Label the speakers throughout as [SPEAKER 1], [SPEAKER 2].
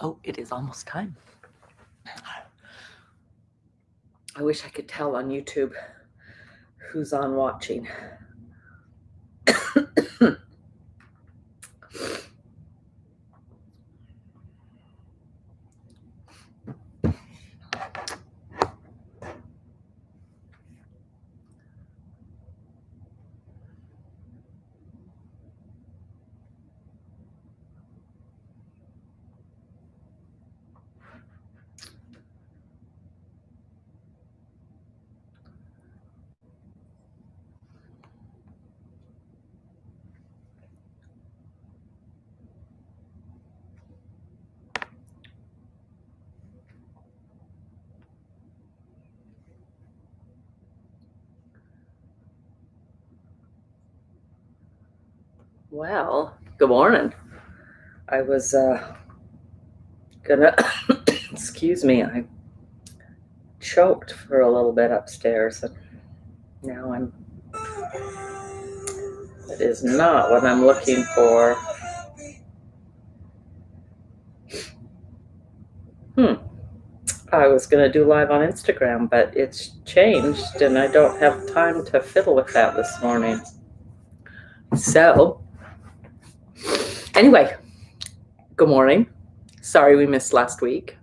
[SPEAKER 1] Oh, it is almost time. I wish I could tell on YouTube who's on watching. Well, good morning. I was gonna, excuse me, I choked for a little bit upstairs, and now it is not what I'm looking for. I was gonna do live on Instagram, but it's changed, and I don't have time to fiddle with that this morning. So, anyway, good morning. Sorry we missed last week.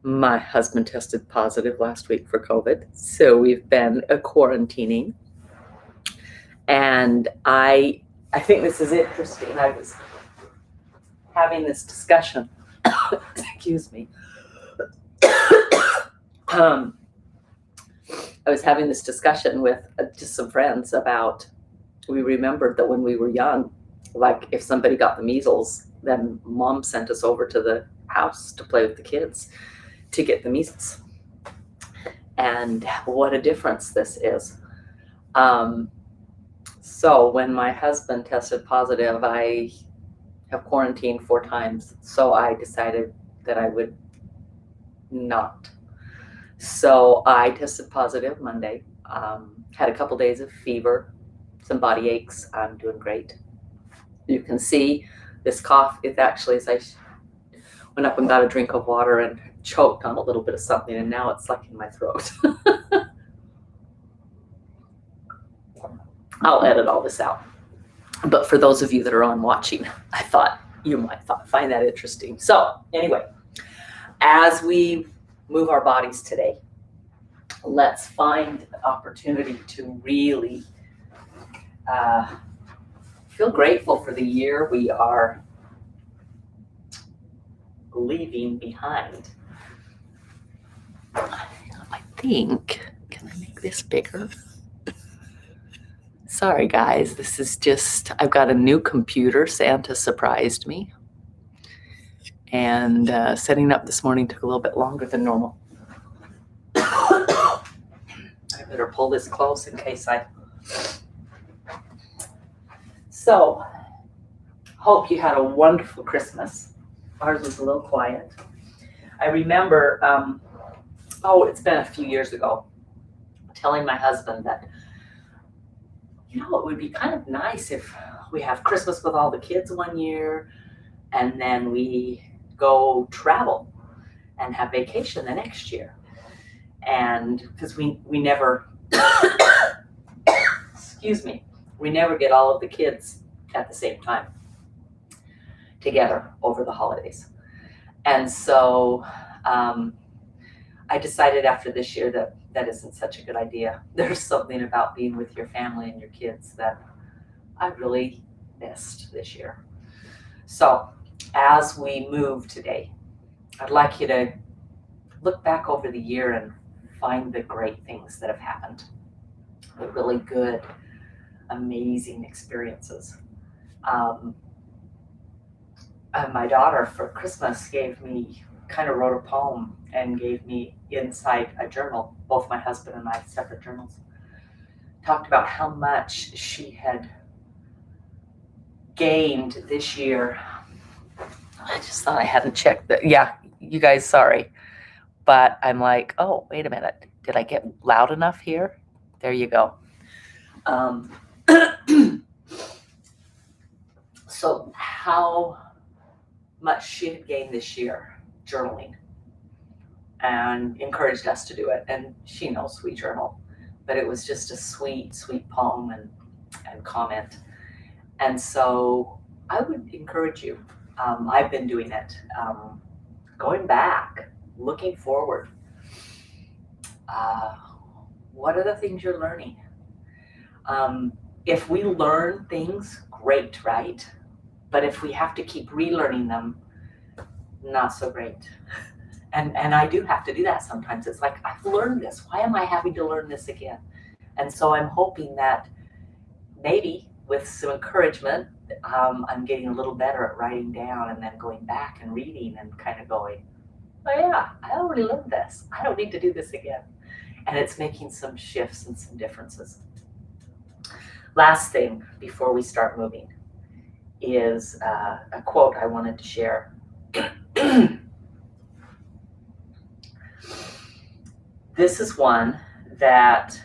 [SPEAKER 1] My husband tested positive last week for COVID, so we've been quarantining. And I think this is interesting. I was having this discussion. Excuse me. I was having this discussion with just some friends about, we remembered that when we were young, like if somebody got the measles, then mom sent us over to the house to play with the kids to get the measles. And what a difference this is. So when my husband tested positive, I have quarantined 4 times. So I decided that I would not. So I tested positive Monday, had a couple days of fever, some body aches. I'm doing great. You can see this cough, it actually, as I went up and got a drink of water and choked on a little bit of something, and now it's like in my throat. I'll edit all this out. But for those of you that are on watching, I thought you might find that interesting. So anyway, as we move our bodies today, let's find the opportunity to really feel grateful for the year we are leaving behind. I think, can I make this bigger? Sorry guys, this is just, I've got a new computer. Santa surprised me. And setting up this morning took a little bit longer than normal. I better pull this close in case So, hope you had a wonderful Christmas. Ours was a little quiet. I remember, it's been a few years ago, telling my husband that, it would be kind of nice if we have Christmas with all the kids one year, and then we go travel and have vacation the next year. And because we never, excuse me, we never get all of the kids at the same time together over the holidays. And so I decided after this year that isn't such a good idea. There's something about being with your family and your kids that I really missed this year. So as we move today, I'd like you to look back over the year and find the great things that have happened, the really good, amazing experiences. My daughter for Christmas kind of wrote a poem and gave me inside a journal, both my husband and I, separate journals, talked about how much she had gained this year. I just thought I hadn't checked that. Yeah, you guys, sorry. But I'm like, oh, wait a minute. Did I get loud enough here? There you go. So how much she had gained this year journaling, and encouraged us to do it. And she knows we journal, but it was just a sweet, sweet poem and comment. And so I would encourage you. I've been doing it, going back, looking forward. What are the things you're learning? If we learn things, great, right? But if we have to keep relearning them, not so great. And I do have to do that sometimes. It's like, I've learned this. Why am I having to learn this again? And so I'm hoping that maybe with some encouragement, I'm getting a little better at writing down and then going back and reading and kind of going, oh yeah, I already learned this. I don't need to do this again. And it's making some shifts and some differences. Last thing before we start moving is a quote I wanted to share. This is one that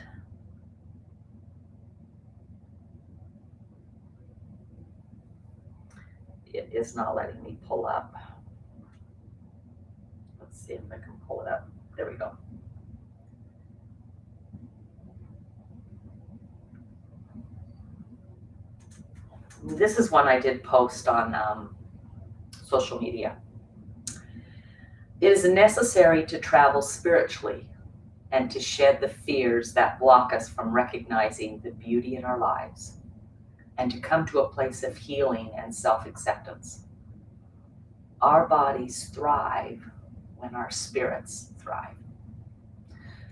[SPEAKER 1] it is not letting me pull up. Let's see if I can pull it up. There we go. This is one I did post on social media. It is necessary to travel spiritually and to shed the fears that block us from recognizing the beauty in our lives, and to come to a place of healing and self-acceptance. Our bodies thrive when our spirits thrive.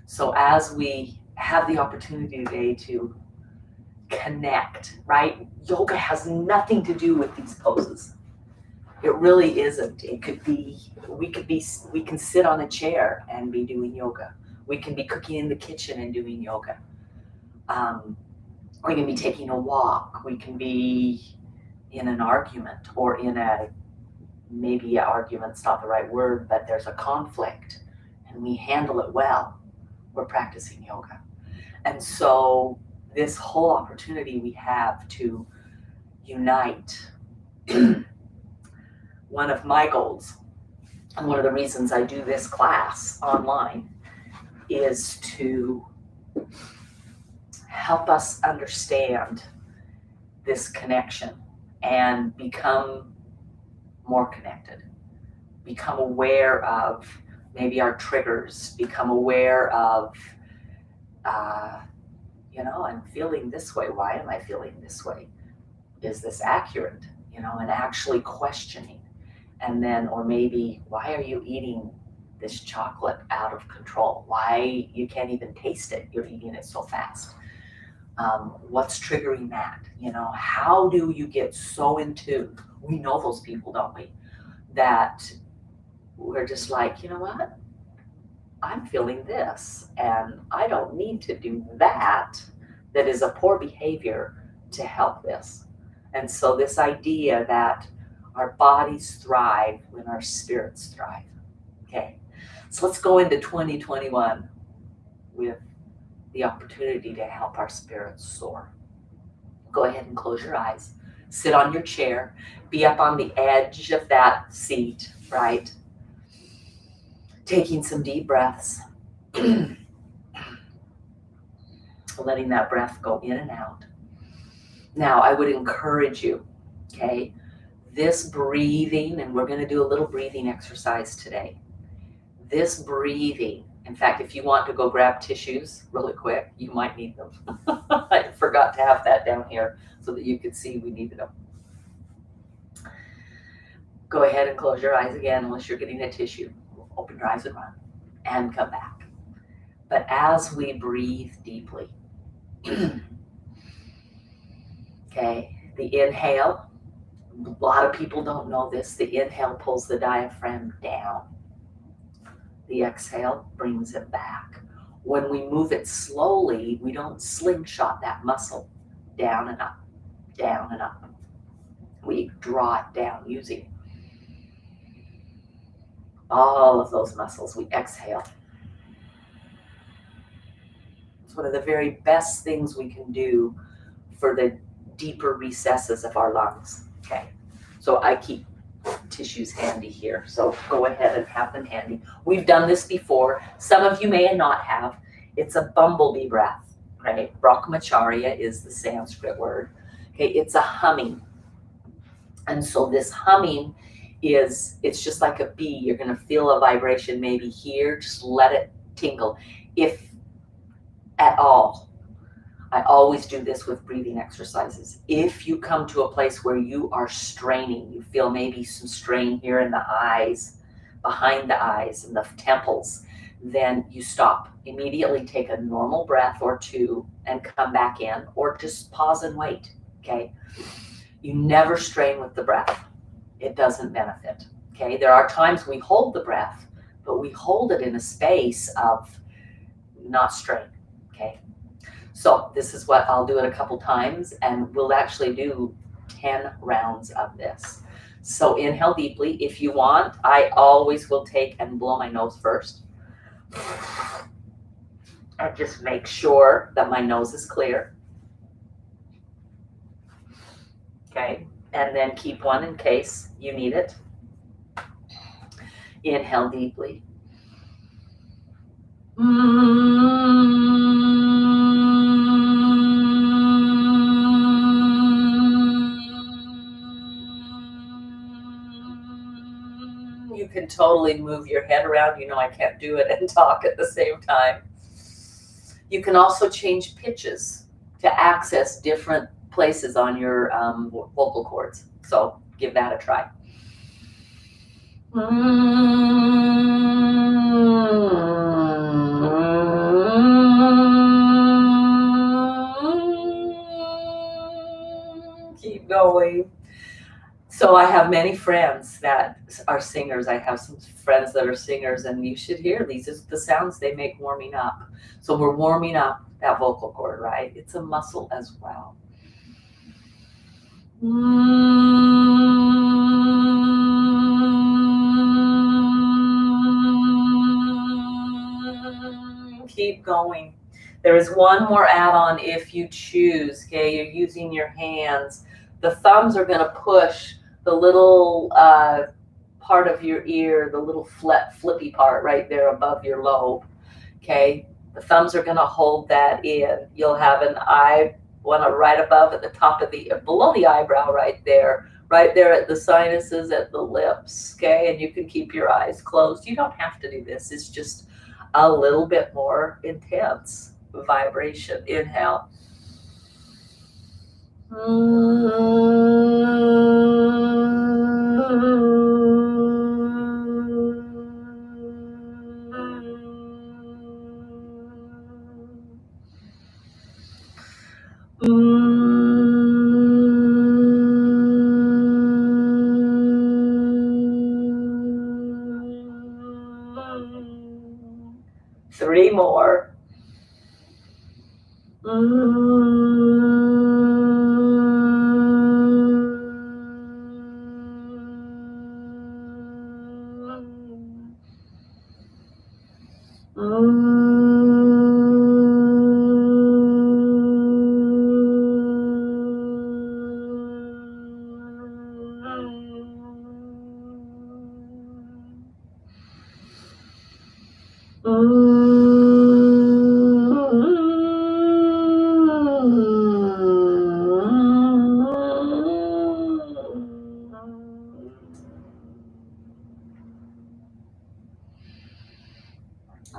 [SPEAKER 1] So as we have the opportunity today to connect, right? Yoga has nothing to do with these poses. It really isn't. It could be, we can sit on a chair and be doing yoga. We can be cooking in the kitchen and doing yoga. We can be taking a walk. We can be in an argument, or in maybe argument's not the right word, but there's a conflict and we handle it well. We're practicing yoga. And so this whole opportunity we have to unite. One of my goals, and one of the reasons I do this class online, is to help us understand this connection and become more connected, become aware of maybe our triggers, become aware of, I'm feeling this way. Why am I feeling this way? Is this accurate? And actually questioning. And then, or maybe, why are you eating this chocolate out of control? Why you can't even taste it? You're eating it so fast. What's triggering that? How do you get so in tune? We know those people, don't we? That we're just like, you know what? I'm feeling this, and I don't need to do that. That is a poor behavior to help this. And so this idea that our bodies thrive when our spirits thrive. Okay, so let's go into 2021 with the opportunity to help our spirits soar. Go ahead and close your eyes. Sit on your chair. Be up on the edge of that seat, right? Taking some deep breaths. Letting that breath go in and out. Now, I would encourage you, okay, this breathing, and we're going to do a little breathing exercise today. This breathing, in fact, if you want to go grab tissues really quick, you might need them. I forgot to have that down here so that you could see we needed them. Go ahead and close your eyes again unless you're getting a tissue. Open your eyes and run and come back. But as we breathe deeply, okay, the inhale, a lot of people don't know this, the inhale pulls the diaphragm down. The exhale brings it back. When we move it slowly, we don't slingshot that muscle down and up, down and up. We draw it down using all of those muscles. We exhale. It's one of the very best things we can do for the deeper recesses of our lungs. Okay, so I keep tissues handy here, so go ahead and have them handy. We've done this before. Some of you may not have. It's a bumblebee breath, right? Brahmacharya is the Sanskrit word. Okay, it's a humming. And so this humming it's just like a bee. You're going to feel a vibration maybe here. Just let it tingle. If at all, I always do this with breathing exercises. If you come to a place where you are straining, you feel maybe some strain here in the eyes, behind the eyes and the temples, then you stop. Immediately take a normal breath or two and come back in, or just pause and wait, okay? You never strain with the breath. It doesn't benefit, okay? There are times we hold the breath, but we hold it in a space of not strain, okay? So this is what I'll do it a couple times, and we'll actually do 10 rounds of this. So inhale deeply. If you want, I always will take and blow my nose first. And just make sure that my nose is clear. Okay, and then keep one in case you need it. Inhale deeply. You can totally move your head around. You know I can't do it and talk at the same time. You can also change pitches to access different places on your vocal cords. So give that a try. Keep going. So I have many friends that are singers. I have some friends that are singers, and you should hear these. It's the sounds they make warming up. So we're warming up that vocal cord, right? It's a muscle as well. Keep going. There is one more add-on if you choose, okay? You're using your hands. The thumbs are going to push the little part of your ear, the little flippy part right there above your lobe, okay? The thumbs are going to hold that in. You'll have one right above at the top of below the eyebrow right there at the sinuses, at the lips, okay? And you can keep your eyes closed. You don't have to do this. It's just a little bit more intense vibration. Inhale. Three more.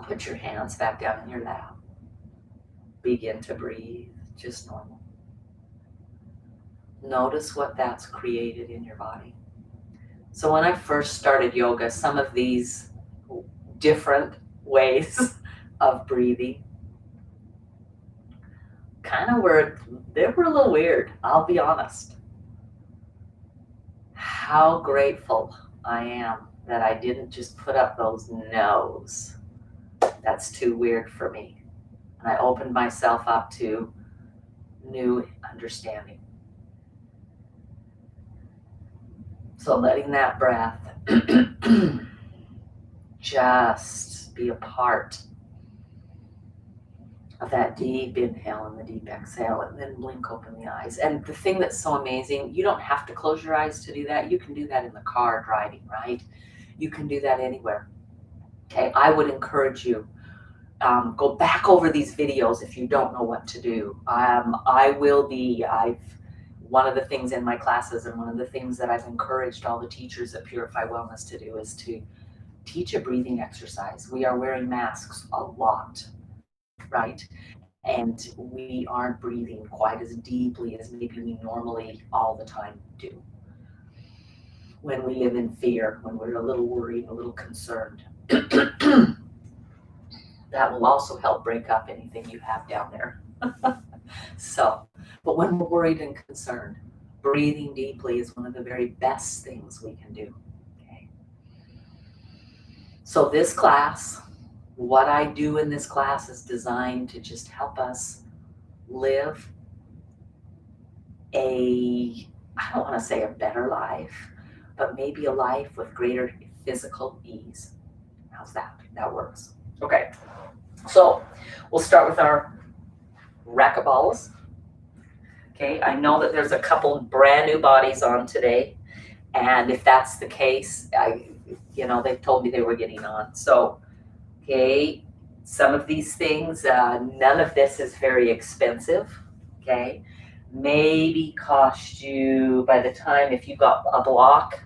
[SPEAKER 1] Put your hands back down in your lap. Begin to breathe just normal. Notice what that's created in your body. So when I first started yoga, some of these different ways of breathing they were a little weird, I'll be honest. How grateful I am that I didn't just put up those no's. That's too weird for me. And I opened myself up to new understanding. So letting that breath just be a part of that deep inhale and the deep exhale, and then blink open the eyes. And the thing that's so amazing, you don't have to close your eyes to do that. You can do that in the car driving, right? You can do that anywhere. Okay, I would encourage you, go back over these videos if you don't know what to do. One of the things in my classes and one of the things that I've encouraged all the teachers at Purify Wellness to do is to teach a breathing exercise. We are wearing masks a lot, right? And we aren't breathing quite as deeply as maybe we normally all the time do. When we live in fear, when we're a little worried, a little concerned, that will also help break up anything you have down there. So, but when we're worried and concerned, breathing deeply is one of the very best things we can do. Okay. So this class, what I do in this class is designed to just help us live I don't want to say a better life, but maybe a life with greater physical ease. How's that? That works. Okay. So we'll start with our racquetballs. Okay, I know that there's a couple brand new bodies on today, and if that's the case, they've told me they were getting on. So, okay, some of these things, none of this is very expensive. Okay, maybe cost you, by the time if you got a block,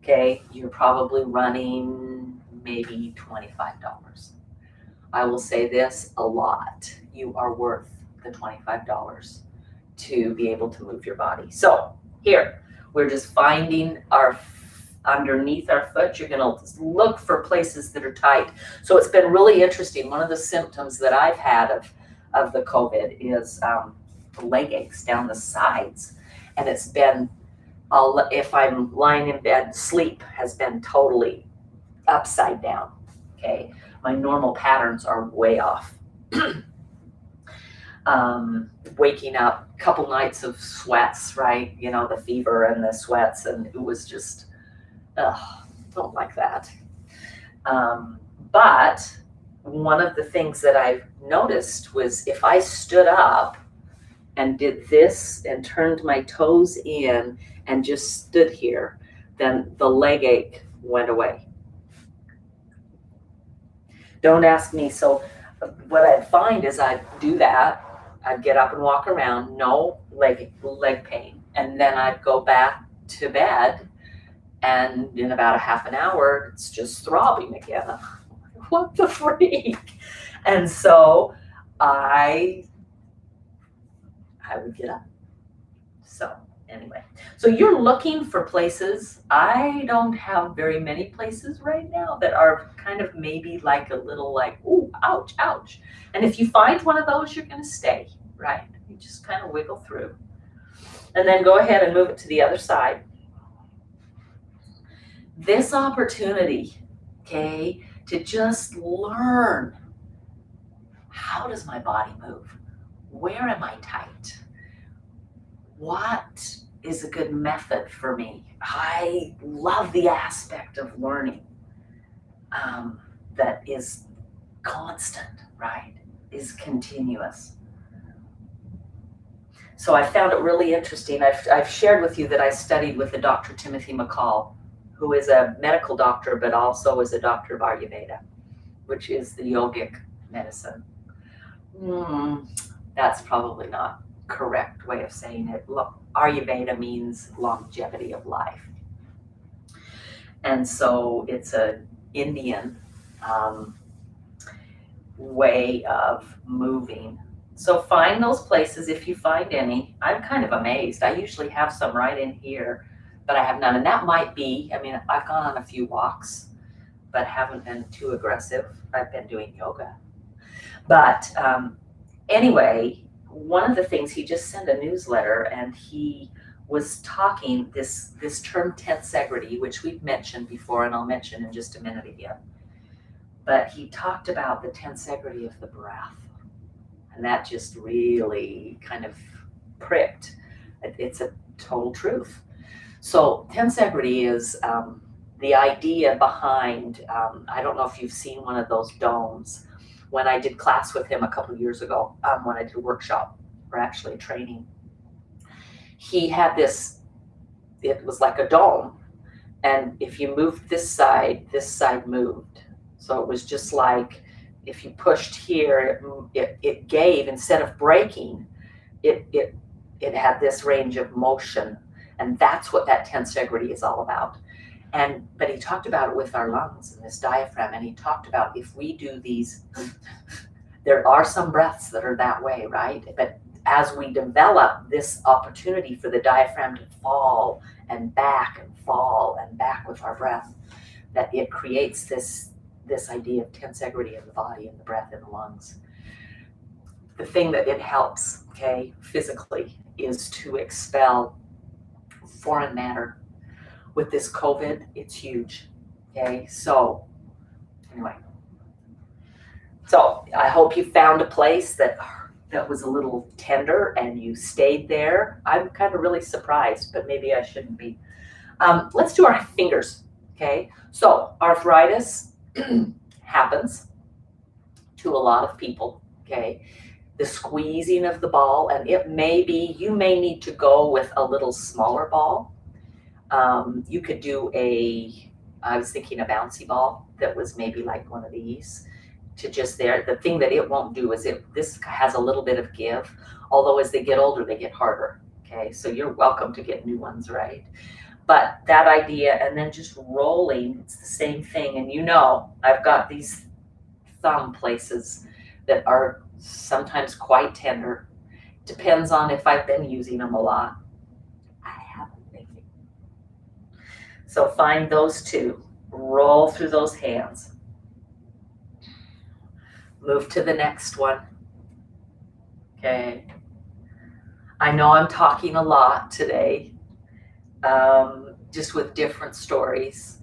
[SPEAKER 1] okay, you're probably running maybe $25. I will say this a lot: you are worth the $25 to be able to move your body. So here, we're just finding underneath our foot. You're gonna look for places that are tight. So it's been really interesting. One of the symptoms that I've had of the COVID is leg aches down the sides. And it's been, if I'm lying in bed, sleep has been totally upside down, okay? My normal patterns are way off. Waking up, a couple nights of sweats, right? The fever and the sweats, and it was just, don't like that. But one of the things that I've noticed was if I stood up and did this and turned my toes in and just stood here, then the leg ache went away. Don't ask me. So what I'd find is I'd do that. I'd get up and walk around, no leg pain. And then I'd go back to bed, and in about a half an hour, it's just throbbing again. What the freak? And so I would get up. So anyway, so you're looking for places. I don't have very many places right now that are kind of maybe like a little like, ooh, ouch, ouch. And if you find one of those, you're going to stay, right? You just kind of wiggle through. And then go ahead and move it to the other side. This opportunity, okay, to just learn, how does my body move? Where am I tight? What is a good method for me? I love the aspect of learning that is constant, right? Is continuous. So I found it really interesting. I've shared with you that I studied with the Dr. Timothy McCall, who is a medical doctor, but also is a doctor of Ayurveda, which is the yogic medicine. That's probably not correct way of saying it. Ayurveda means longevity of life. And so it's an Indian way of moving. So find those places if you find any. I'm kind of amazed. I usually have some right in here, but I have none. And that might be, I've gone on a few walks, but haven't been too aggressive. I've been doing yoga. But anyway, one of the things, he just sent a newsletter, and he was talking this term tensegrity, which we've mentioned before, and I'll mention in just a minute again. But he talked about the tensegrity of the breath, and that just really kind of pricked. It's a total truth. So tensegrity is the idea behind, I don't know if you've seen one of those domes, when I did class with him a couple of years ago, when I did a workshop, or actually a training. He had this, it was like a dome, and if you moved this side moved. So it was just like if you pushed here, it gave instead of breaking. It had this range of motion, and that's what that tensegrity is all about. But he talked about it with our lungs and this diaphragm, and he talked about if we do these, there are some breaths that are that way, right? But as we develop this opportunity for the diaphragm to fall and back and fall and back with our breath, that it creates this idea of tensegrity in the body and the breath in the lungs. The thing that it helps, okay, physically, is to expel foreign matter. With this COVID, it's huge, okay? So anyway, so I hope you found a place that was a little tender and you stayed there. I'm kind of really surprised, but maybe I shouldn't be. Let's do our fingers, okay? So arthritis happens to a lot of people, okay? The squeezing of the ball, and it may be, you may need to go with a little smaller ball. You could do I was thinking a bouncy ball that was maybe like one of these to just there. The thing that it won't do is this has a little bit of give, although as they get older, they get harder, okay? So you're welcome to get new ones, right? But that idea, and then just rolling, it's the same thing. And you know, I've got these thumb places that are sometimes quite tender. Depends on if I've been using them a lot. I haven't lately. So find those two, roll through those hands. Move to the next one, okay? I know I'm talking a lot today, just with different stories.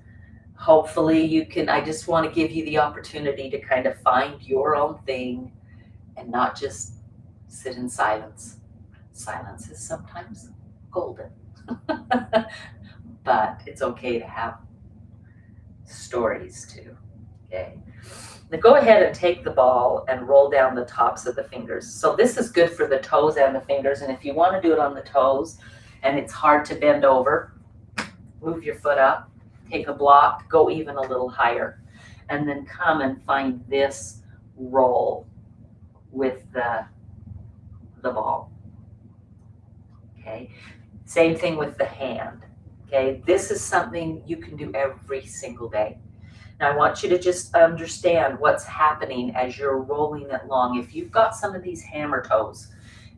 [SPEAKER 1] Hopefully you can, I just want to give you the opportunity to kind of find your own thing and not just sit in silence. Silence is sometimes golden, but it's okay to have stories too, okay? Now go ahead and take the ball and roll down the tops of the fingers. So this is good for the toes and the fingers, and if you want to do it on the toes and it's hard to bend over, move your foot up, take a block, go even a little higher, and then come and find this roll with the ball, okay? Same thing with the hand, okay? This is something you can do every single day. Now I want you to just understand what's happening as you're rolling it along. If you've got some of these hammer toes,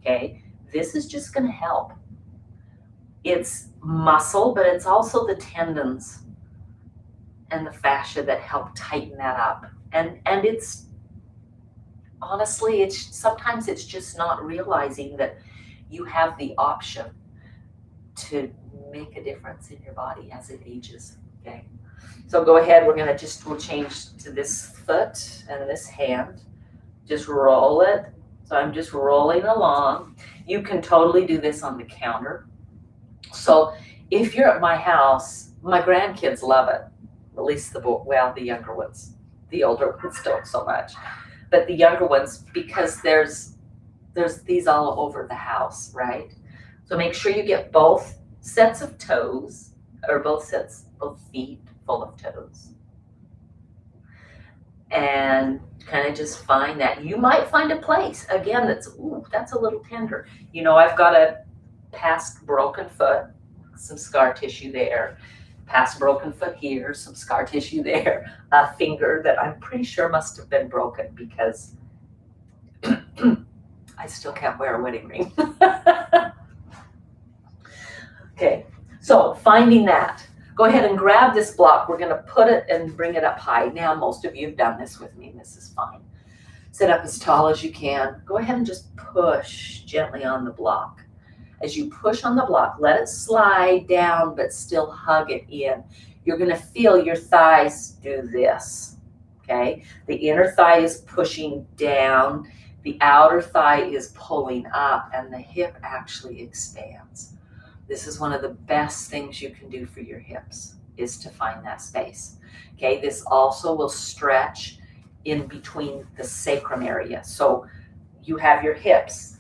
[SPEAKER 1] okay, this is just gonna help. It's muscle, but it's also the tendons and the fascia that help tighten that up. And it's, honestly, sometimes it's just not realizing that you have the option to make a difference in your body as it ages, okay? So go ahead, we'll change to this foot and this hand. Just roll it. So I'm just rolling along. You can totally do this on the counter. So if you're at my house, my grandkids love it. At least the younger ones. The older ones don't so much. But the younger ones, because there's these all over the house, right? So make sure you get both sets of toes, or both feet full of toes. And kind of just find that. You might find a place, again, that's a little tender. You know, I've got a past broken foot, some scar tissue there. Past broken foot here, some scar tissue there. A finger that I'm pretty sure must have been broken because I still can't wear a wedding ring. Okay, so finding that. Go ahead and grab this block. We're gonna put it and bring it up high. Now, most of you have done this with me, and this is fine. Sit up as tall as you can. Go ahead and just push gently on the block. As you push on the block, let it slide down, but still hug it in. You're gonna feel your thighs do this, okay? The inner thigh is pushing down, the outer thigh is pulling up, and the hip actually expands. This is one of the best things you can do for your hips, is to find that space, okay? This also will stretch in between the sacrum area. So you have your hips,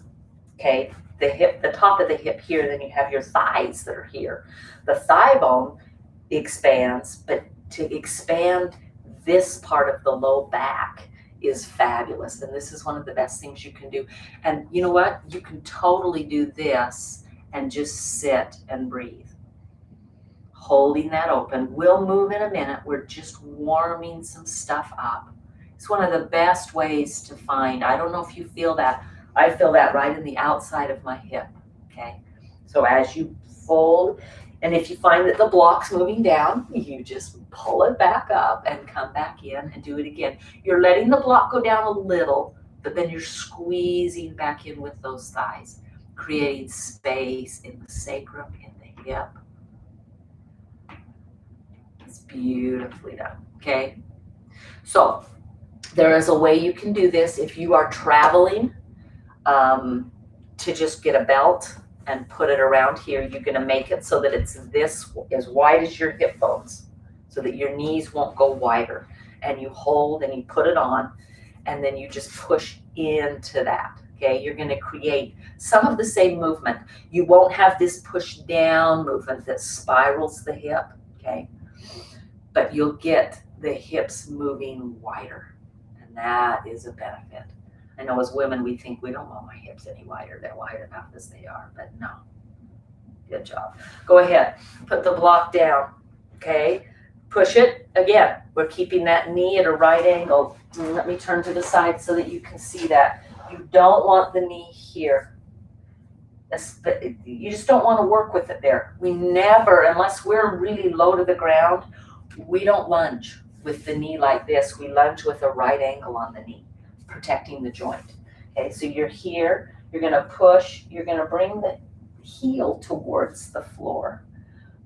[SPEAKER 1] okay? The top of the hip here, then you have your thighs that are here. The thigh bone expands, but to expand this part of the low back is fabulous. And this is one of the best things you can do. And you know what? You can totally do this and just sit and breathe. Holding that open. We'll move in a minute. We're just warming some stuff up. It's one of the best ways to find, I don't know if you feel that. I feel that right in the outside of my hip, okay? So as you fold, and if you find that the block's moving down, you just pull it back up and come back in and do it again. You're letting the block go down a little, but then you're squeezing back in with those thighs, creating space in the sacrum, in the hip. It's beautifully done, okay? So there is a way you can do this if you are traveling, to just get a belt and put it around here. You're going to make it so that it's this as wide as your hip bones so that your knees won't go wider. And you hold and you put it on and then you just push into that. Okay, you're going to create some of the same movement. You won't have this push down movement that spirals the hip, okay? But you'll get the hips moving wider, and that is a benefit. I know as women, we think we don't want my hips any wider. They're wide enough as they are, but no. Good job. Go ahead, put the block down, okay? Push it. Again, we're keeping that knee at a right angle. Let me turn to the side so that you can see that. You don't want the knee here. You just don't want to work with it there. We never, unless we're really low to the ground, we don't lunge with the knee like this. We lunge with a right angle on the knee, protecting the joint. Okay, so you're here, you're going to push, you're going to bring the heel towards the floor.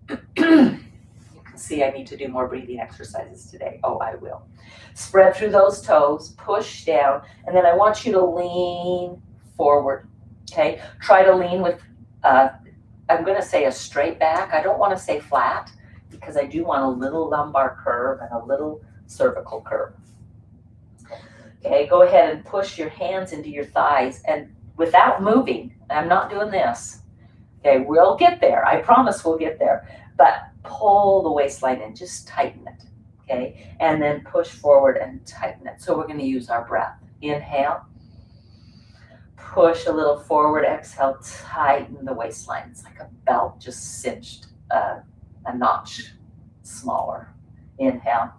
[SPEAKER 1] You can see I need to do more breathing exercises today. Oh, I will. Spread through those toes, push down, and then I want you to lean forward. Okay, try to lean with, I'm going to say a straight back. I don't want to say flat because I do want a little lumbar curve and a little cervical curve. Okay, go ahead and push your hands into your thighs and without moving. I'm not doing this. Okay, we'll get there. I promise we'll get there. But pull the waistline in, just tighten it. Okay, and then push forward and tighten it. So we're going to use our breath. Inhale. Push a little forward. Exhale, tighten the waistline. It's like a belt just cinched a notch smaller. Inhale.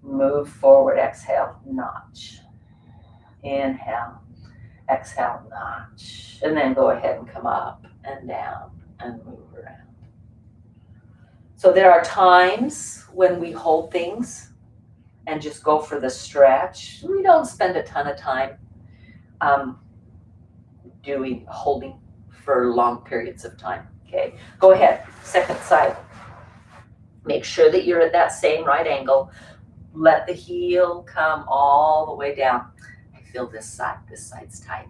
[SPEAKER 1] Move forward, exhale, notch. Inhale, exhale, notch. And then go ahead and come up and down and move around. So there are times when we hold things and just go for the stretch. We don't spend a ton of time holding for long periods of time. Okay, go ahead, second side. Make sure that you're at that same right angle. Let the heel come all the way down. I feel this side's tight.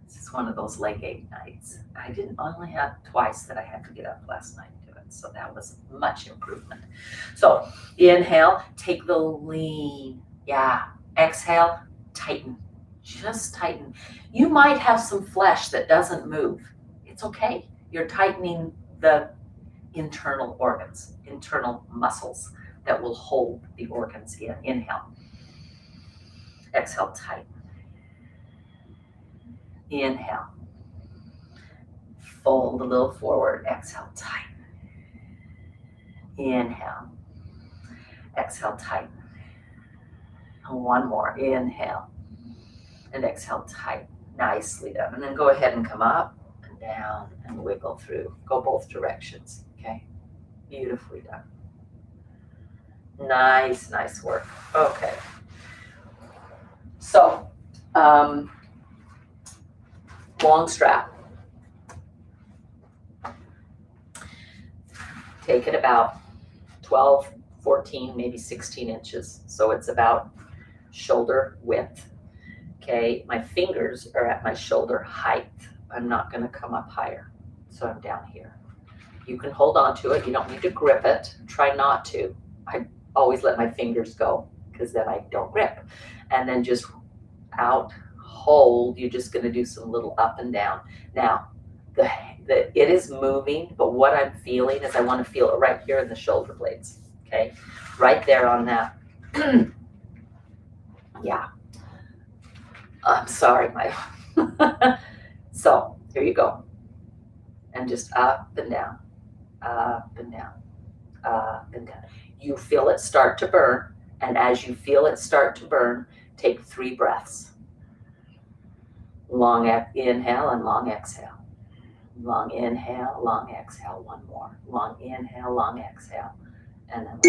[SPEAKER 1] This is one of those leg ache nights. I didn't only have twice that I had to get up last night to do it, so that was much improvement. So inhale, take the lean. Yeah, exhale, tighten. Just tighten. You might have some flesh that doesn't move. It's okay. You're tightening the internal organs, internal muscles that will hold the organs in. Inhale. Exhale, tighten. Inhale. Fold a little forward. Exhale, tighten. Inhale. Exhale, tighten. And one more. Inhale. And exhale, tighten. Nicely done. And then go ahead and come up and down and wiggle through. Go both directions. Okay? Beautifully done. Nice, nice work. Okay. So, long strap. Take it about 12, 14, maybe 16 inches. So it's about shoulder width. Okay, my fingers are at my shoulder height. I'm not going to come up higher. So I'm down here. You can hold on to it. You don't need to grip it. Try not to. I always let my fingers go. because then I don't grip. And then just out, hold. You're just going to do some little up and down. Now, it is moving, but what I'm feeling is I want to feel it right here in the shoulder blades. Okay, right there on that. Yeah. I'm sorry, my. So here you go, and just up and down, up and down, up and down. You feel it start to burn, and as you feel it start to burn, take 3 breaths. Long inhale and long exhale. Long inhale, long exhale. One more. Long inhale, long exhale. And then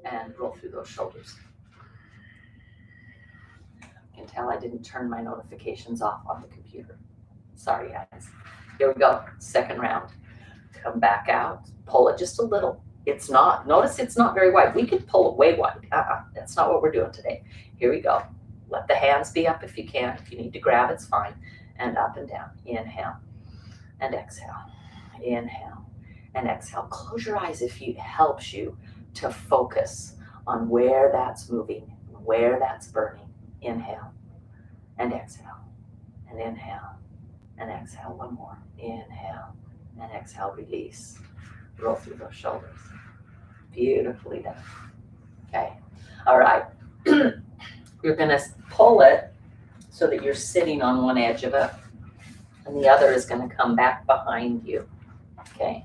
[SPEAKER 1] and roll through those shoulders. You can tell I didn't turn my notifications off on the computer. Sorry, guys. Here we go. Second round. Come back out. Pull it just a little. It's not, notice it's not very wide. We could pull it way wide. That's not what we're doing today. Here we go. Let the hands be up if you can. If you need to grab, it's fine. And up and down. Inhale and exhale. Inhale and exhale. Close your eyes if it helps you to focus on where that's moving, where that's burning. Inhale and exhale. And inhale and exhale. One more. Inhale and exhale. Release. Roll through those shoulders. Beautifully done. Okay. All right. You're going to pull it so that you're sitting on one edge of it, and the other is going to come back behind you. Okay.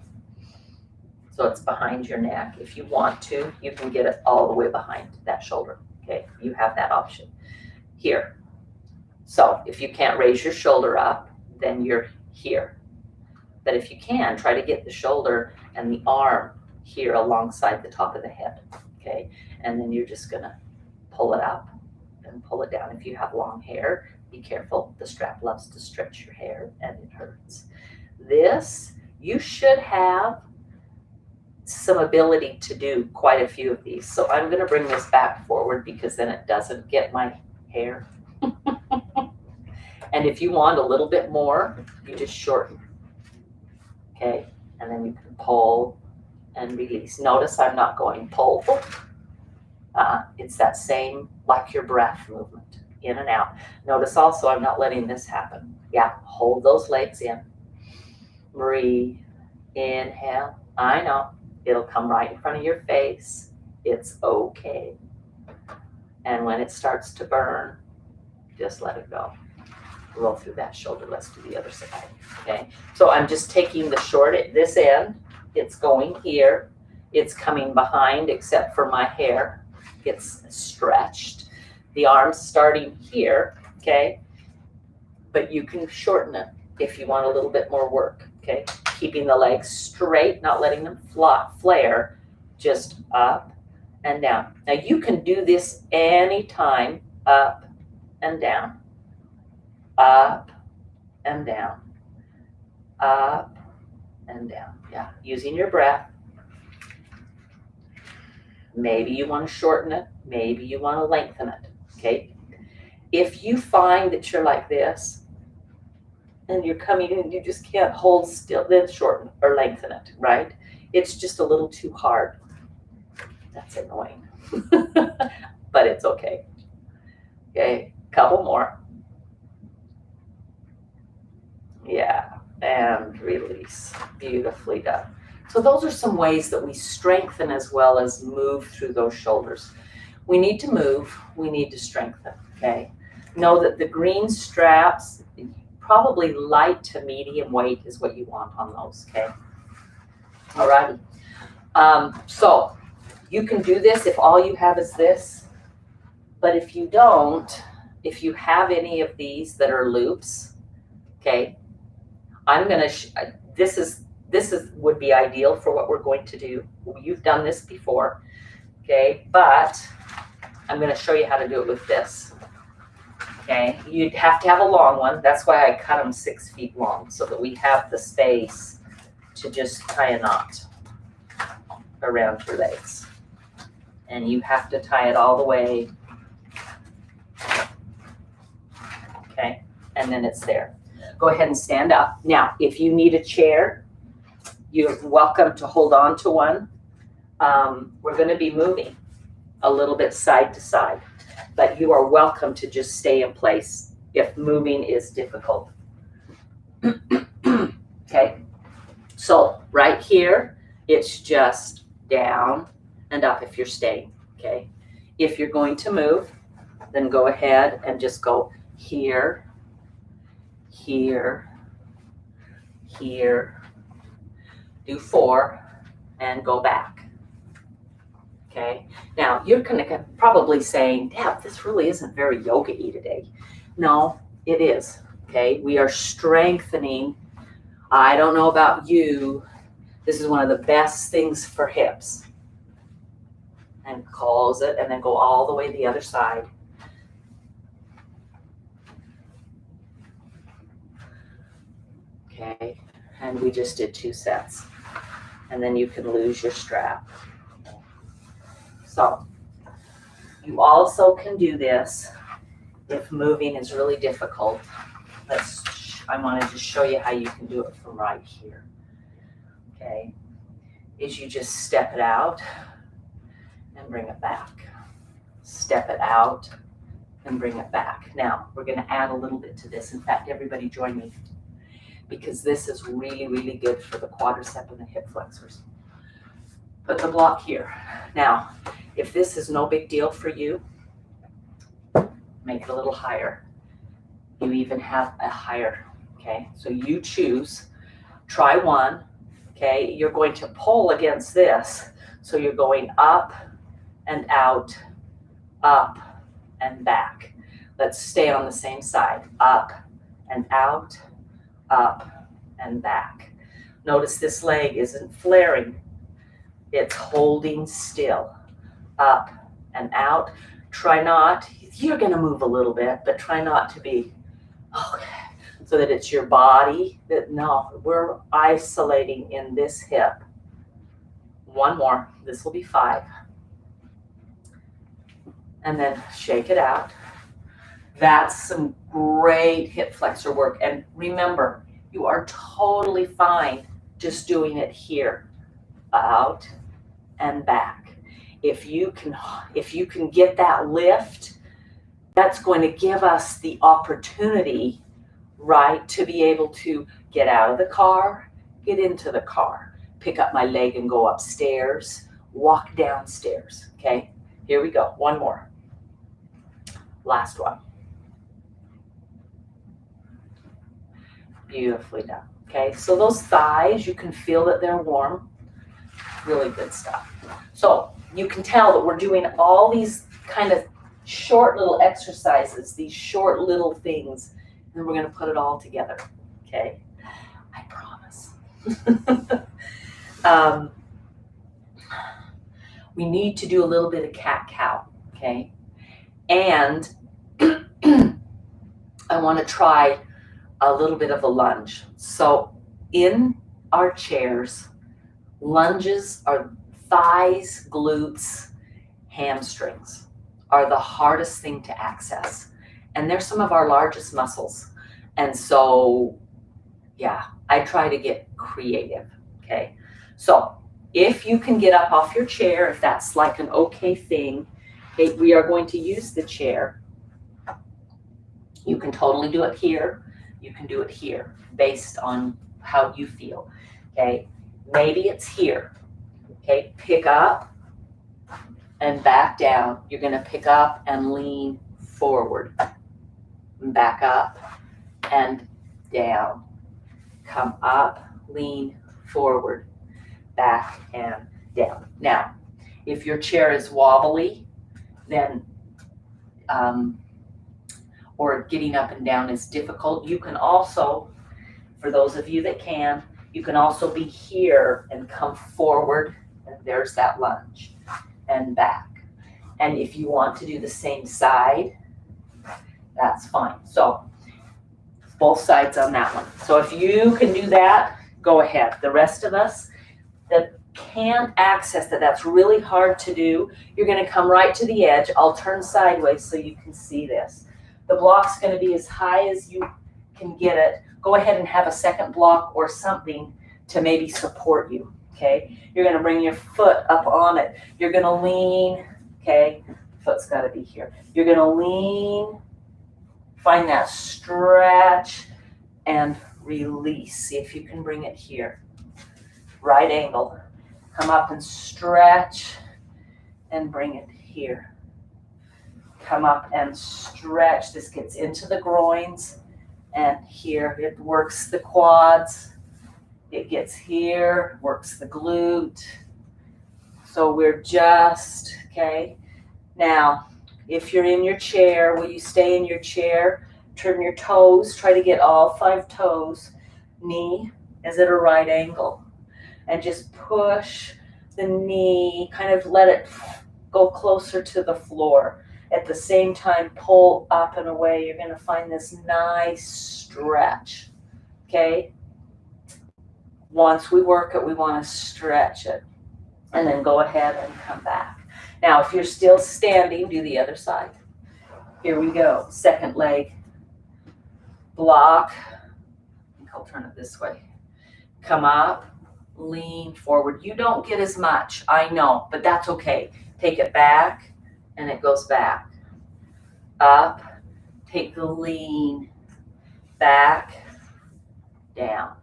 [SPEAKER 1] So it's behind your neck. If you want to, you can get it all the way behind that shoulder. Okay. You have that option here. So if you can't raise your shoulder up, then you're here. But if you can, try to get the shoulder and the arm here alongside the top of the head. Okay. And then you're just going to pull it up and pull it down. If you have long hair, be careful. The strap loves to stretch your hair and it hurts. This, you should have some ability to do quite a few of these. So I'm going to bring this back forward because then it doesn't get my hair. And if you want a little bit more, you just shorten. Okay. And then you can pull and release. Notice I'm not going pull. It's that same, like your breath movement, in and out. Notice also I'm not letting this happen. Yeah, hold those legs in. Breathe. Inhale. I know. It'll come right in front of your face. It's okay. And when it starts to burn, just let it go. Roll through that shoulder. Let's do the other side. Okay. So I'm just taking the short at this end. It's going here. It's coming behind, except for my hair gets stretched. The arm's starting here, okay? But you can shorten it if you want a little bit more work, okay? Keeping the legs straight, not letting them flare, just up and down. Now you can do this anytime, up and down, up and down, up and down. Yeah, using your breath. Maybe you want to shorten it. Maybe you want to lengthen it, okay? If you find that you're like this and you're coming in and you just can't hold still, then shorten or lengthen it, right? It's just a little too hard. That's annoying, but it's okay. Okay, couple more. Yeah, and release. Beautifully done. So those are some ways that we strengthen as well as move through those shoulders. We need to move, we need to strengthen, okay? Know that the green straps, probably light to medium weight is what you want on those, okay? All righty. So you can do this if all you have is this, but if you don't, if you have any of these that are loops, okay, I'm gonna, this would be ideal for what we're going to do. You've done this before, okay? But I'm going to show you how to do it with this, okay? You'd have to have a long one. That's why I cut them 6 feet long, so that we have the space to just tie a knot around your legs. And you have to tie it all the way, okay? And then it's there. Go ahead and stand up. Now, if you need a chair, you're welcome to hold on to one. We're going to be moving. a little bit side to side, but you are welcome to just stay in place if moving is difficult. Okay, so right here, it's just down and up if you're staying, okay? If you're going to move, then go ahead and just go here, here, here, do 4, and go back. Okay, now you're gonna probably saying, Deb, this really isn't very yoga-y today. No, it is, okay? We are strengthening. I don't know about you, this is one of the best things for hips. And close it and then go all the way to the other side. Okay, and we just did 2 sets. And then you can lose your strap. So, you also can do this if moving is really difficult. I want to just show you how you can do it from right here. Okay, is you just step it out and bring it back. Step it out and bring it back. Now, we're going to add a little bit to this. In fact, everybody join me, because this is really, really good for the quadricep and the hip flexors. Put the block here. Now, if this is no big deal for you, make it a little higher. You even have a higher, okay? So you choose, try one, okay? You're going to pull against this. So you're going up and out, up and back. Let's stay on the same side. Up and out, up and back. Notice this leg isn't flaring. It's holding still. Up and out. Try not, you're gonna move a little bit, but try not to be, okay, so that it's your body that, no, we're isolating in this hip. One more, this will be 5. And then shake it out. That's some great hip flexor work. And remember, you are totally fine just doing it here, out and back. If you can get that lift, that's going to give us the opportunity, right, to be able to get out of the car, get into the car, pick up my leg and go upstairs, walk downstairs, okay? Here we go, one more. Last one. Beautifully done, okay? So those thighs, you can feel that they're warm. Really good stuff. So you can tell that we're doing all these kind of short little exercises, these short little things, and then we're going to put it all together, okay? I promise. We need to do a little bit of cat-cow, okay? And I want to try a little bit of a lunge. So in our chairs, lunges are thighs, glutes, hamstrings are the hardest thing to access. And they're some of our largest muscles. And so, yeah, I try to get creative, okay? So if you can get up off your chair, if that's like an okay thing, okay, we are going to use the chair. You can totally do it here. You can do it here based on how you feel, okay? Maybe it's here, okay? Pick up and back down. You're gonna pick up and lean forward. Back up and down. Come up, lean forward, back and down. Now, if your chair is wobbly, then or getting up and down is difficult, you can also, for those of you that can, you can also be here and come forward, and there's that lunge, and back. And if you want to do the same side, that's fine. So both sides on that one. So if you can do that, go ahead. The rest of us that can't access that, that's really hard to do, you're gonna come right to the edge. I'll turn sideways so you can see this. The block's gonna be as high as you can get it. Go ahead and have a second block or something to maybe support you, okay? You're gonna bring your foot up on it. You're gonna lean, okay? Foot's got to be here. You're going to lean, find that stretch, and release. See if you can bring it here. Right angle. Come up and stretch and bring it here. Come up and stretch. This gets into the groins and here. It works the quads. It gets here, works the glute. So we're just, okay. Now, if you're in your chair, will you stay in your chair? Turn your toes, try to get all 5 toes. Knee is at a right angle. And just push the knee, kind of let it go closer to the floor. At the same time, pull up and away. You're going to find this nice stretch, okay? Once we work it, we want to stretch it. And then go ahead and come back. Now, if you're still standing, do the other side. Here we go. Second leg. Block. I think I'll turn it this way. Come up. Lean forward. You don't get as much, I know, but that's okay. Take it back, and it goes back. Up. Take the lean. Back. Down.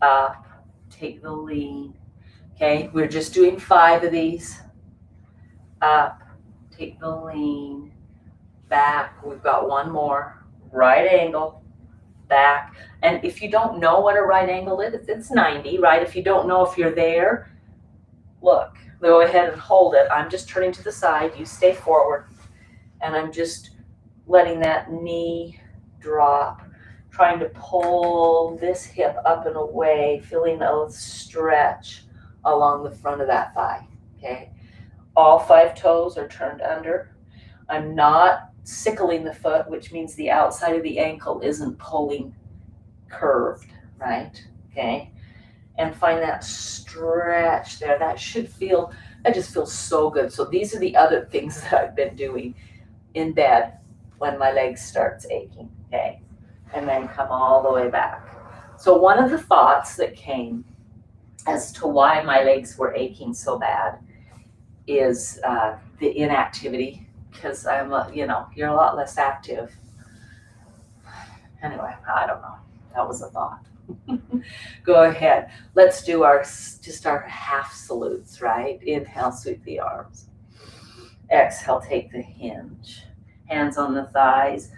[SPEAKER 1] Up. Take the lean. Okay, we're just doing 5 of these. Up, take the lean, back. We've got one more. Right angle, back. And if you don't know what a right angle is, it's 90, right? If you don't know if you're there, look, go ahead and hold it. I'm just turning to the side. You stay forward. And I'm just letting that knee drop, trying to pull this hip up and away, feeling a stretch along the front of that thigh, okay? All 5 toes are turned under. I'm not sickling the foot, which means the outside of the ankle isn't pulling curved, right? Okay? And find that stretch there. That just feels so good. So these are the other things that I've been doing in bed when my leg starts aching, okay? And then come all the way back. So one of the thoughts that came as to why my legs were aching so bad is the inactivity, because you're a lot less active. Anyway, I don't know. That was a thought. Go ahead. Let's do our half salutes, right? Inhale, sweep the arms. Exhale, take the hinge. Hands on the thighs,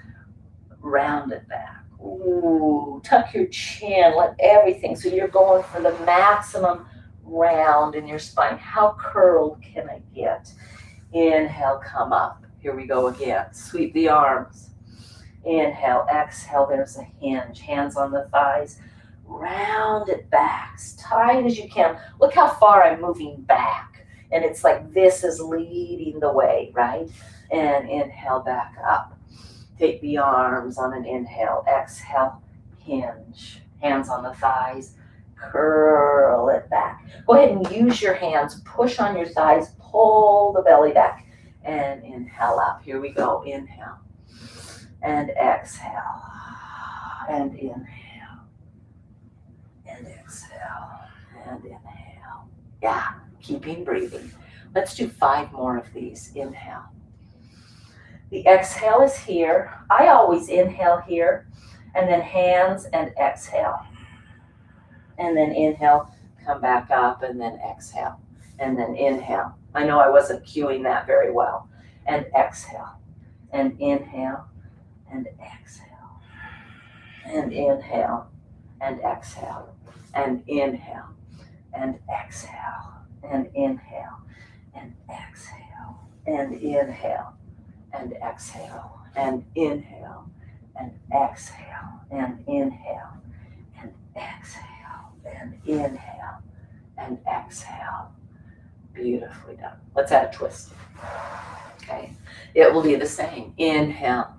[SPEAKER 1] round it back. Ooh, tuck your chin, let everything, so you're going for the maximum round in your spine. How curled can I get? Inhale, come up. Here we go again. Sweep the arms. Inhale, exhale, there's a hinge. Hands on the thighs, round it back as tight as you can. Look how far I'm moving back. And it's like this is leading the way, right? And inhale, back up. Take the arms on an inhale, exhale, hinge. Hands on the thighs, curl it back. Go ahead and use your hands, push on your thighs, pull the belly back, and inhale up. Here we go, inhale, and exhale, and inhale, and exhale, and inhale. Yeah, keeping breathing. Let's do 5 more of these. Inhale. The exhale is here. I always inhale here, and then hands and exhale. And then inhale, come back up, and then exhale. And then inhale. I know I wasn't cueing that very well. And exhale. And inhale, and exhale. And inhale, and exhale. And inhale, and exhale. And inhale, and exhale. And inhale. And exhale, and inhale, and exhale, and inhale, and exhale, and inhale, and exhale. Beautifully done. Let's add a twist. Okay. It will be the same. Inhale,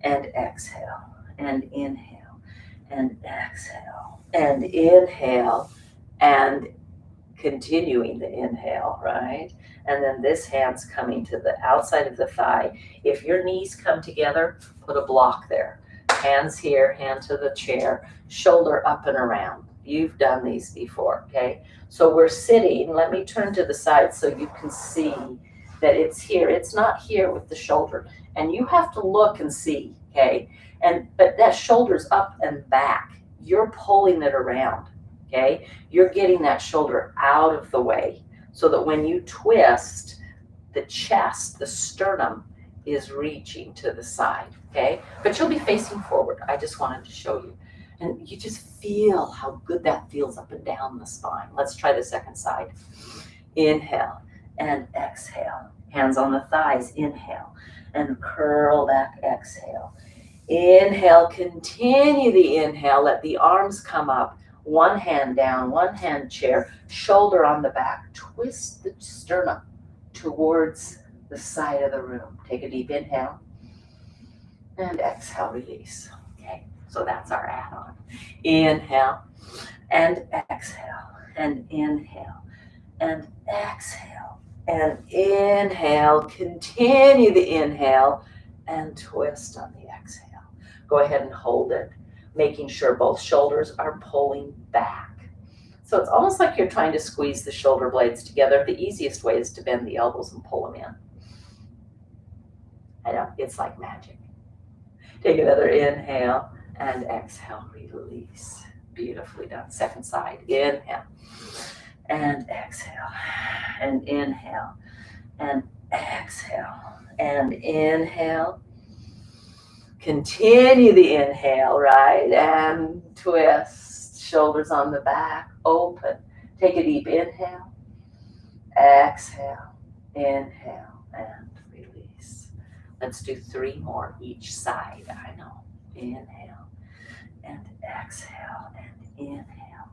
[SPEAKER 1] and exhale, and inhale, and exhale, and inhale, and continuing the inhale, right? And then this hand's coming to the outside of the thigh. If your knees come together, put a block there. Hands here, hand to the chair, shoulder up and around. You've done these before, okay? So we're sitting. Let me turn to the side so you can see that it's here. It's not here with the shoulder. And you have to look and see, okay? But that shoulder's up and back. You're pulling it around, okay? You're getting that shoulder out of the way so that when you twist, the chest, the sternum, is reaching to the side, okay? But you'll be facing forward. I just wanted to show you. And you just feel how good that feels up and down the spine. Let's try the second side. Inhale and exhale. Hands on the thighs, inhale. And curl back, exhale. Inhale, continue the inhale. Let the arms come up. One hand down, one hand chair. Shoulder on the back. Twist the sternum towards the side of the room. Take a deep inhale and exhale, release. Okay, so that's our add-on. Inhale and exhale and inhale and exhale and inhale. Continue the inhale and twist on the exhale. Go ahead and hold it, making sure both shoulders are pulling back. So it's almost like you're trying to squeeze the shoulder blades together. The easiest way is to bend the elbows and pull them in. I know, it's like magic. Take another inhale and exhale, release. Beautifully done. Second side, inhale and exhale and inhale and exhale and inhale. Continue the inhale, right? And twist, shoulders on the back, open. Take a deep inhale, exhale, inhale, and release. Let's do 3 more each side. I know. Inhale and exhale and inhale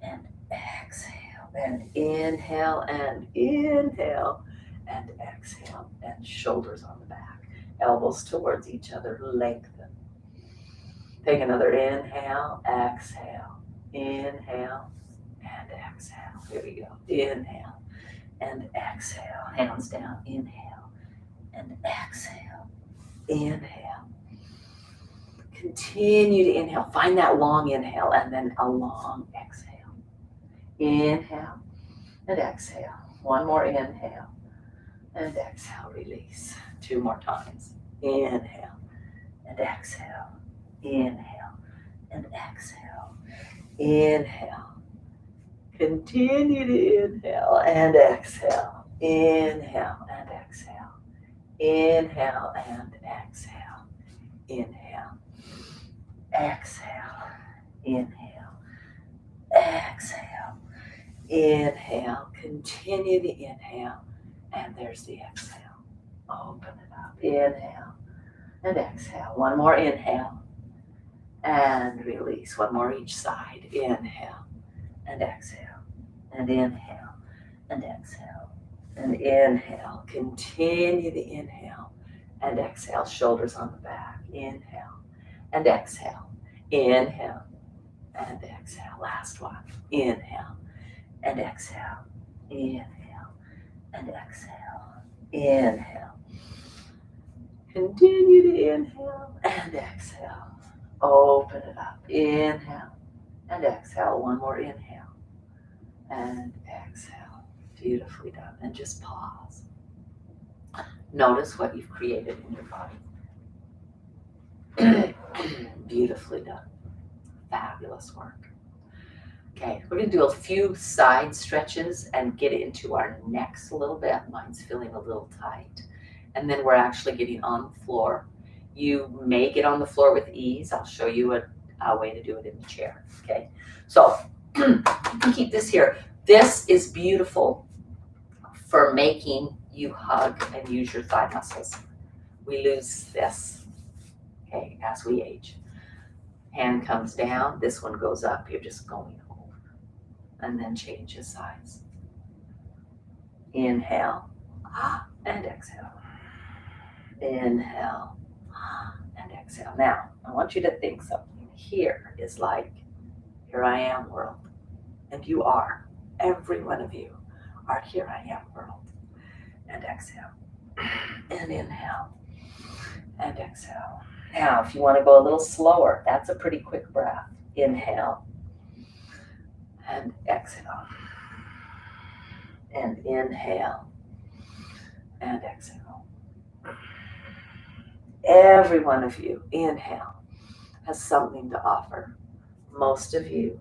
[SPEAKER 1] and exhale and inhale and inhale and exhale and shoulders on the back. Elbows towards each other, lengthen. Take another inhale, exhale, inhale, and exhale. Here we go. Inhale and exhale. Hands down. Inhale and exhale. Inhale. Continue to inhale. Find that long inhale and then a long exhale. Inhale and exhale. One more inhale and exhale. Release. 2 more times. Inhale and exhale. Inhale and exhale. Inhale. Continue to inhale and exhale. Inhale and exhale. Inhale and exhale. Inhale. Exhale. Inhale. Exhale. Inhale. Continue the inhale. And there's the exhale. Open it up. Inhale and exhale. One more inhale and release. One more each side. Inhale and exhale and inhale and exhale and inhale. Continue the inhale and exhale. Shoulders on the back. Inhale and exhale. Inhale and exhale. Last one. Inhale and exhale. Inhale and exhale. Inhale. Continue to inhale and exhale. Open it up. Inhale and exhale. One more inhale and exhale. Beautifully done. And just pause. Notice what you've created in your body. Beautifully done. Fabulous work. Okay, we're going to do a few side stretches and get into our necks a little bit. Mine's feeling a little tight. And then we're actually getting on the floor. You may get on the floor with ease. I'll show you a way to do it in the chair. Okay, so you can keep this here. This is beautiful for making you hug and use your thigh muscles. We lose this, okay, as we age. Hand comes down, this one goes up, you're just going over. And then change your sides. Inhale and exhale. Inhale and exhale. Now, I want you to think something. Here is like, here I am world. And you are, every one of you are here I am world. And exhale. And inhale. And exhale. Now, if you want to go a little slower, that's a pretty quick breath. Inhale. And exhale. And inhale. and exhale. Every one of you, inhale, has something to offer. Most of you,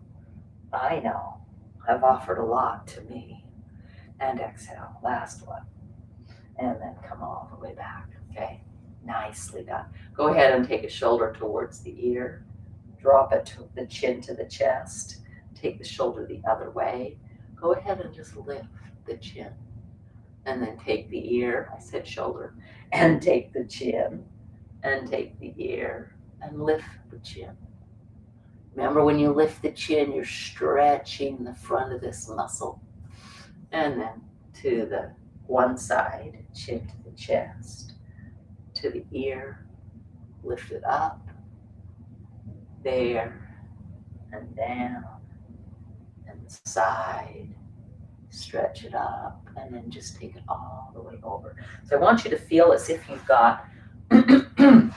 [SPEAKER 1] I know, have offered a lot to me. And exhale, last one. And then come all the way back, okay? Nicely done. Go ahead and take a shoulder towards the ear. Drop it to the chin to the chest. Take the shoulder the other way. Go ahead and just lift the chin. And then take the ear, I said shoulder, and take the chin, and take the ear, and lift the chin. Remember, when you lift the chin, you're stretching the front of this muscle. And then to the one side, chin to the chest, to the ear, lift it up, there, and down, and the side, stretch it up, and then just take it all the way over. So I want you to feel as if you've got, and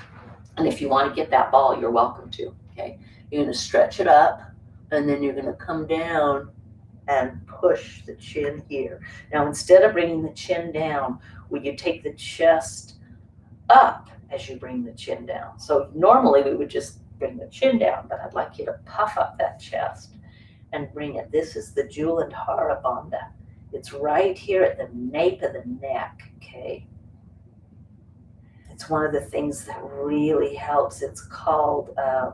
[SPEAKER 1] if you want to get that ball, you're welcome to, okay? You're going to stretch it up, and then you're going to come down and push the chin here. Now, instead of bringing the chin down, will you take the chest up as you bring the chin down? So normally we would just bring the chin down, but I'd like you to puff up that chest and bring it. This is the Julandhara Bandha. It's right here at the nape of the neck, okay? It's one of the things that really helps. It's called a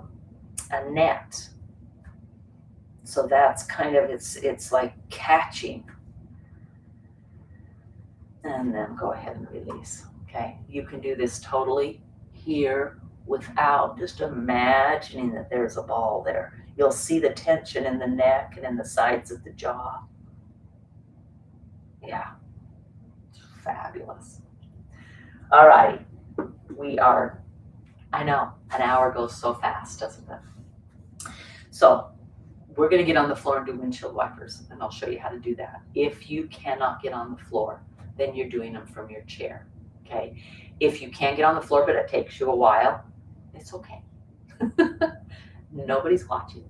[SPEAKER 1] net. So that's kind of, it's like catching. And then go ahead and release, okay? You can do this totally here without just imagining that there's a ball there. You'll see the tension in the neck and in the sides of the jaw. Yeah, fabulous. All right, we are, I know, an hour goes so fast, doesn't it? So we're gonna get on the floor and do windshield wipers, and I'll show you how to do that. If you cannot get on the floor, then you're doing them from your chair, okay? If you can get on the floor, but it takes you a while, it's okay. Nobody's watching.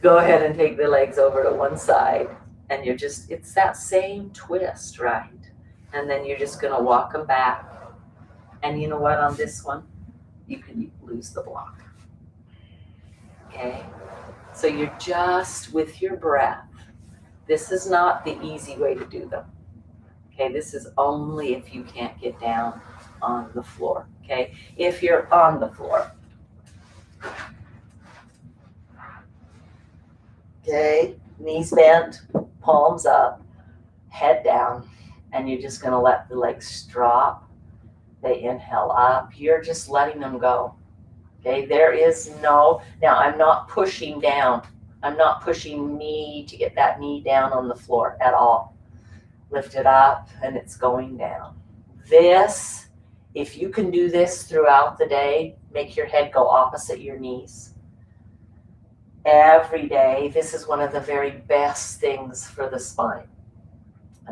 [SPEAKER 1] Go ahead and take the legs over to one side, and you're just, it's that same twist, right? And then you're just gonna walk them back. And you know what, on this one, you can lose the block, okay? So you're just with your breath. This is not the easy way to do them, okay? This is only if you can't get down on the floor, okay? If you're on the floor, okay, knees bent, palms up, head down, and you're just gonna let the legs drop. They inhale up, you're just letting them go, okay? There is no, now I'm not pushing down. I'm not pushing knee to get that knee down on the floor at all. Lift it up and it's going down. This, if you can do this throughout the day, make your head go opposite your knees. Every day, this is one of the very best things for the spine.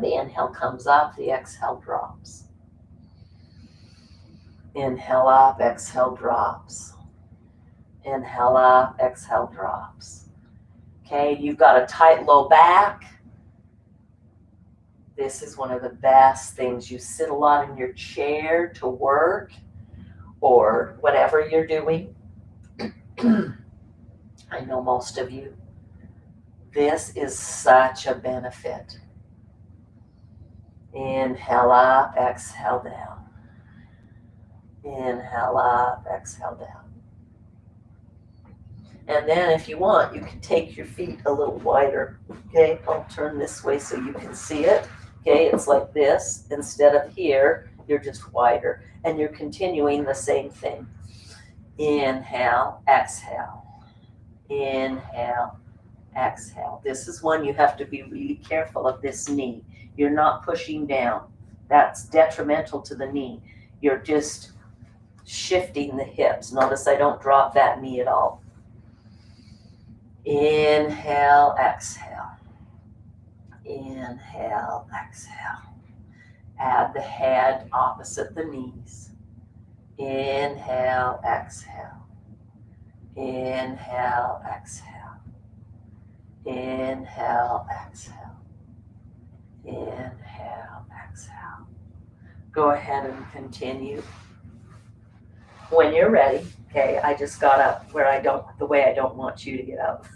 [SPEAKER 1] The inhale comes up, the exhale drops. Inhale up, exhale drops. Inhale up, exhale drops. Okay, you've got a tight low back. This is one of the best things. You sit a lot in your chair to work or whatever you're doing. I know most of you. This is such a benefit. Inhale up, exhale down. Inhale up, exhale down. And then if you want, you can take your feet a little wider. Okay, I'll turn this way so you can see it. Okay, it's like this. Instead of here, you're just wider. And you're continuing the same thing. Inhale, exhale. Inhale, exhale. This is one you have to be really careful of, this knee. You're not pushing down. That's detrimental to the knee. You're just shifting the hips. Notice I don't drop that knee at all. Inhale, exhale. Inhale, exhale. Add the head opposite the knees. Inhale, exhale. Inhale, exhale. Inhale, exhale. Inhale, exhale. go ahead and continue. When you're ready, okay, I just got up the way I don't want you to get up.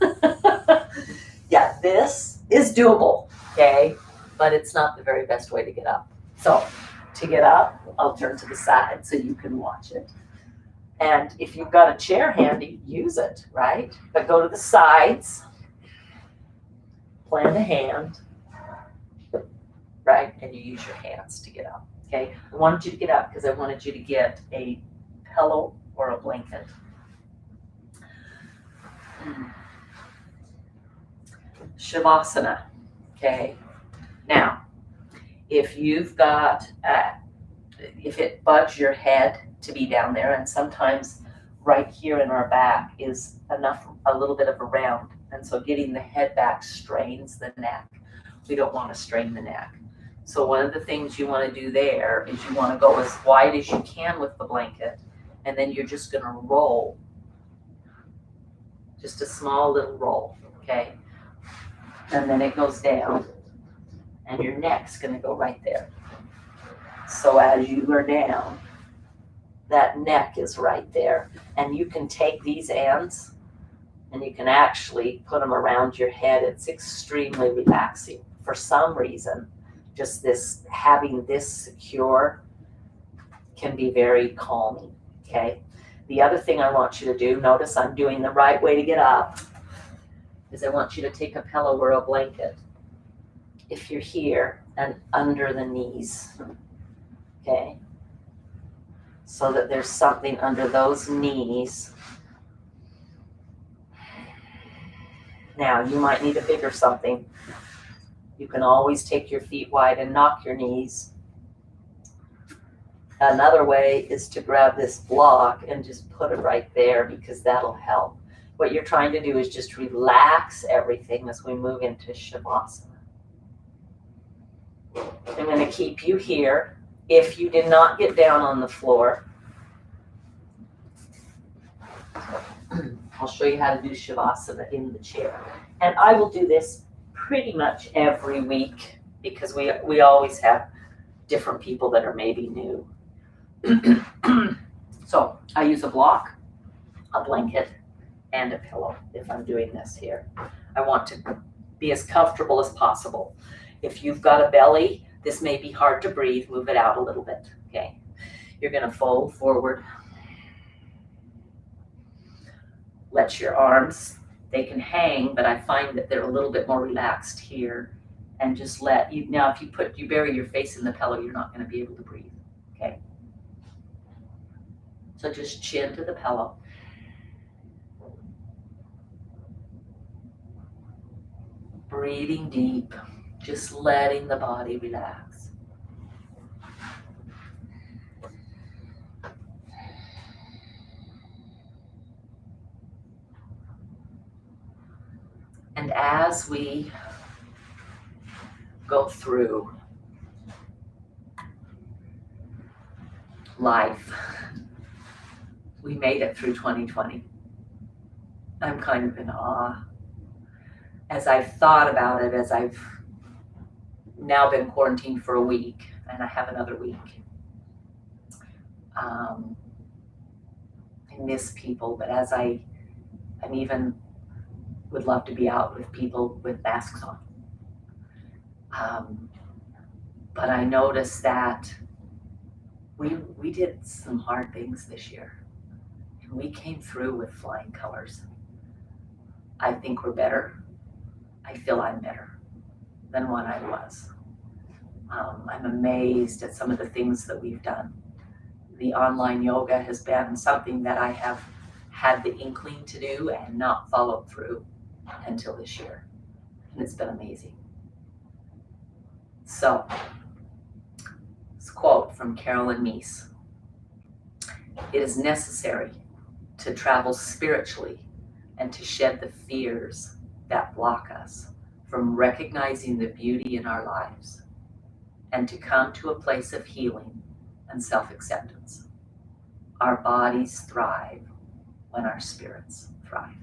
[SPEAKER 1] Yeah, this is doable, okay, but it's not the very best way to get up. So to get up, I'll turn to the side so you can watch it. And if you've got a chair handy, use it, right? But go to the sides, plant a hand, right? And you use your hands to get up, okay? I wanted you to get up because I wanted you to get a pillow or a blanket. Shavasana, okay? Now, if you've got, if it bugs your head to be down there, and sometimes right here in our back is a little bit of a round, and so getting the head back strains the neck. We don't want to strain the neck. So one of the things you want to do there is you want to go as wide as you can with the blanket, and then you're just going to roll. Just a small little roll, okay? And then it goes down, and your neck's going to go right there. So as you are down, that neck is right there. And you can take these ends, and you can actually put them around your head. It's extremely relaxing. For some reason, just this, having this secure can be very calming, okay? The other thing I want you to do, notice I'm doing the right way to get up, is I want you to take a pillow or a blanket, if you're here, and under the knees, okay? So that there's something under those knees. Now, you might need a bigger something. You can always take your feet wide and knock your knees. Another way is to grab this block and just put it right there, because that'll help. What you're trying to do is just relax everything as we move into Shavasana. I'm going to keep you here. If you did not get down on the floor, I'll show you how to do Shavasana in the chair. And I will do this pretty much every week, because we always have different people that are maybe new. So I use a block, a blanket, and a pillow if I'm doing this here. I want to be as comfortable as possible. If you've got a belly, this may be hard to breathe, move it out a little bit, okay? You're gonna fold forward. Let your arms, they can hang, but I find that they're a little bit more relaxed here. And just let you, now if you bury your face in the pillow, you're not gonna be able to breathe, okay? So just chin to the pillow. Breathing deep, just letting the body relax. And as we go through life, we made it through 2020. I'm kind of in awe. As I've thought about it, as I've now been quarantined for a week, and I have another week, I miss people, but as I'm even would love to be out with people with masks on. But I noticed that we did some hard things this year, and we came through with flying colors. I think we're better. I feel I'm better than what I was. I'm amazed at some of the things that we've done. The online yoga has been something that I have had the inkling to do and not followed through until this year. And it's been amazing. So, this quote from Carolyn Meese. It is necessary to travel spiritually and to shed the fears that block us from recognizing the beauty in our lives, and to come to a place of healing and self-acceptance. Our bodies thrive when our spirits thrive.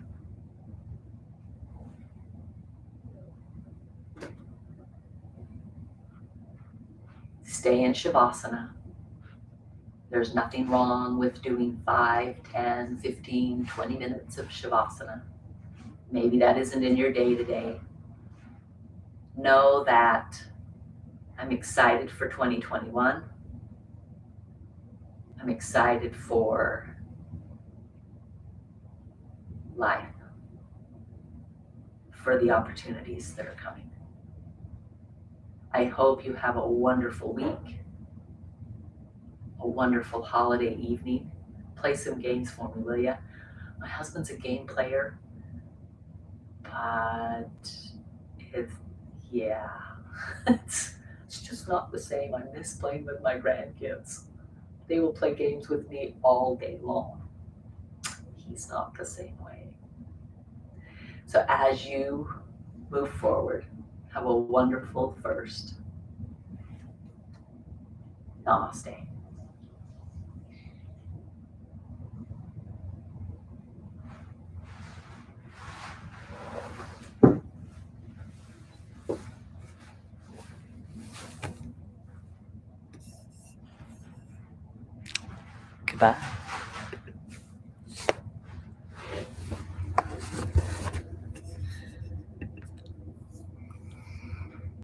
[SPEAKER 1] Stay in Shavasana. There's nothing wrong with doing 5, 10, 15, 20 minutes of Shavasana. Maybe that isn't in your day to day. Know that I'm excited for 2021. I'm excited for life, for the opportunities that are coming. I hope you have a wonderful week, a wonderful holiday evening. Play some games for me, will ya? My husband's a game player, but yeah, it's just not the same. I miss playing with my grandkids. They will play games with me all day long. He's not the same way. So as you move forward, have a wonderful first. Namaste. Goodbye.